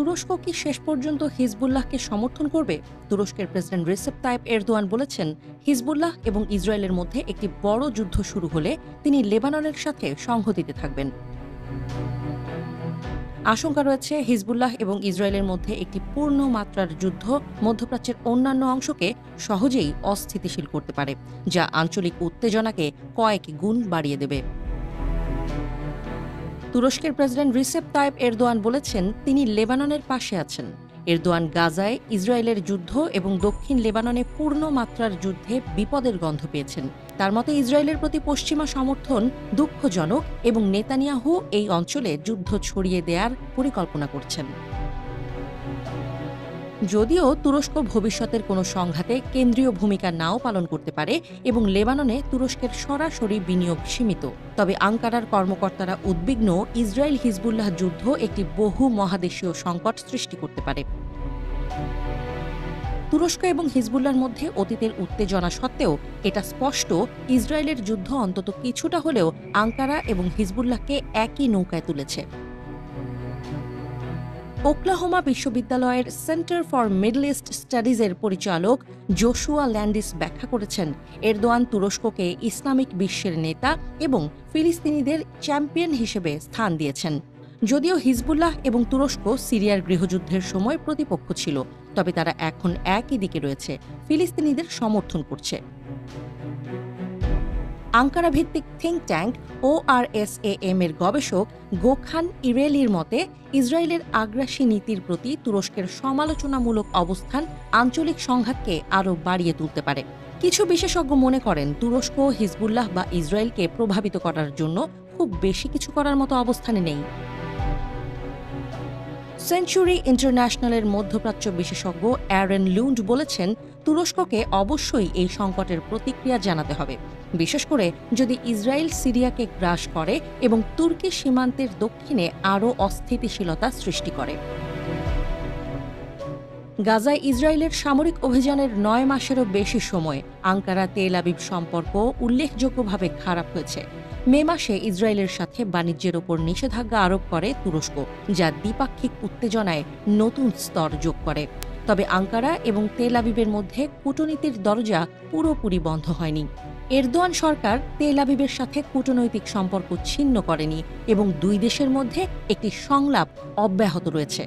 তুরস্ক কি শেষ পর্যন্ত হিজবুল্লাহকে সমর্থন করবে? তুরস্কের প্রেসিডেন্ট রিসেপ তাইপ এরদোয়ান বলেছেন, হিজবুল্লাহ এবং ইসরায়েলের মধ্যে একটি বড় যুদ্ধ শুরু হলে তিনি লেবাননের সাথে সংহতিতে থাকবেন। আশঙ্কা রয়েছে হিজবুল্লাহ এবং ইসরায়েলের মধ্যে একটি পূর্ণ মাত্রার যুদ্ধ মধ্যপ্রাচ্যের অন্যান্য অংশকে সহজেই অস্থিতিশীল করতে পারে, যা আঞ্চলিক উত্তেজনাকে কয়েক গুণ বাড়িয়ে দেবে। তুরস্কের প্রেসিডেন্ট রিসেপ তাইপ এরদোয়ান বলেছেন, তিনি লেবাননের পাশে আছেন। এরদোয়ান গাজায় ইসরায়েলের যুদ্ধ এবং দক্ষিণ লেবাননে পূর্ণ মাত্রার যুদ্ধে বিপদের গন্ধ পেয়েছেন। তার মতে ইসরায়েলের প্রতি পশ্চিমা সমর্থন দুঃখজনক এবং নেতানিয়াহু এই অঞ্চলে যুদ্ধ ছড়িয়ে দেওয়ার পরিকল্পনা করছেন। যদিও তুরস্ক ভবিষ্যতের কোনো সংঘাতে কেন্দ্রীয় ভূমিকা নাও পালন করতে পারে এবং লেবাননে তুরস্কের সরাসরি বিনিয়োগ সীমিত, তবে আঙ্কারার কর্মকর্তারা উদ্বিগ্ন ইসরায়েল হিজবুল্লাহ যুদ্ধ একটি বহু মহাদেশীয় সংকট সৃষ্টি করতে পারে। তুরস্ক এবং হিজবুল্লাহর মধ্যে অতীতের উত্তেজনা সত্ত্বেও এটা স্পষ্ট, ইসরায়েলের যুদ্ধ অন্তত কিছুটা হলেও আঙ্কারা এবং হিজবুল্লাহকে একই নৌকায় তুলেছে। ওকলাহোমা বিশ্ববিদ্যালয়ের সেন্টার ফর মিডল ইস্ট স্টাডিজের পরিচালক জোশুয়া ল্যান্ডিস ব্যাখ্যা করেছেন, এরদোয়ান তুরস্ককে ইসলামিক বিশ্বের নেতা এবং ফিলিস্তিনিদের চ্যাম্পিয়ন হিসেবে স্থান দিয়েছেন। যদিও হিজবুল্লাহ এবং তুরস্ক সিরিয়ার গৃহযুদ্ধের সময় প্রতিপক্ষ ছিল, তবে তারা এখন একই দিকে রয়েছে, ফিলিস্তিনিদের সমর্থন করছে। আঙ্কারা ভিত্তিক থিঙ্ক ট্যাঙ্ক ORSAM এর গবেষক গোখান ইরেলির মতে, ইসরায়েলের আগ্রাসী নীতির প্রতি তুরস্কের সমালোচনামূলক অবস্থান আঞ্চলিক সংঘাতকে আরও বাড়িয়ে তুলতে পারে। কিছু বিশেষজ্ঞ মনে করেন, তুরস্ক হিজবুল্লাহ বা ইসরায়েলকে প্রভাবিত করার জন্য খুব বেশি কিছু করার মতো অবস্থানে নেই। সেঞ্চুরি ইন্টারন্যাশনালের মধ্যপ্রাচ্য বিশেষজ্ঞ অ্যারন লুন্ড বলেছেন, তুরস্ককে অবশ্যই এই সংকটের প্রতিক্রিয়া জানাতে হবে, বিশেষ করে যদি ইসরায়েল সিরিয়াকে গ্রাস করে এবং তুর্কি সীমান্তের দক্ষিণে আরও অস্থিতিশীলতা সৃষ্টি করে। গাজায় ইসরায়েলের সামরিক অভিযানের 9 মাসেরও বেশি সময় আঙ্কারা তেল আবিব সম্পর্ক উল্লেখযোগ্যভাবে খারাপ হয়েছে। মে মাসে ইসরায়েলের সাথে বাণিজ্যের ওপর নিষেধাজ্ঞা আরোপ করে তুরস্ক, যা দ্বিপাক্ষিক উত্তেজনায় নতুন স্তর যোগ করে। তবে আঙ্কারা এবং তেল আবিবের মধ্যে কূটনীতির দরজা পুরোপুরি বন্ধ হয়নি। এরদোয়ান সরকার তেল আবিবের সাথে কূটনৈতিক সম্পর্ক ছিন্ন করেনি এবং দুই দেশের মধ্যে একটি সংলাপ অব্যাহত রয়েছে।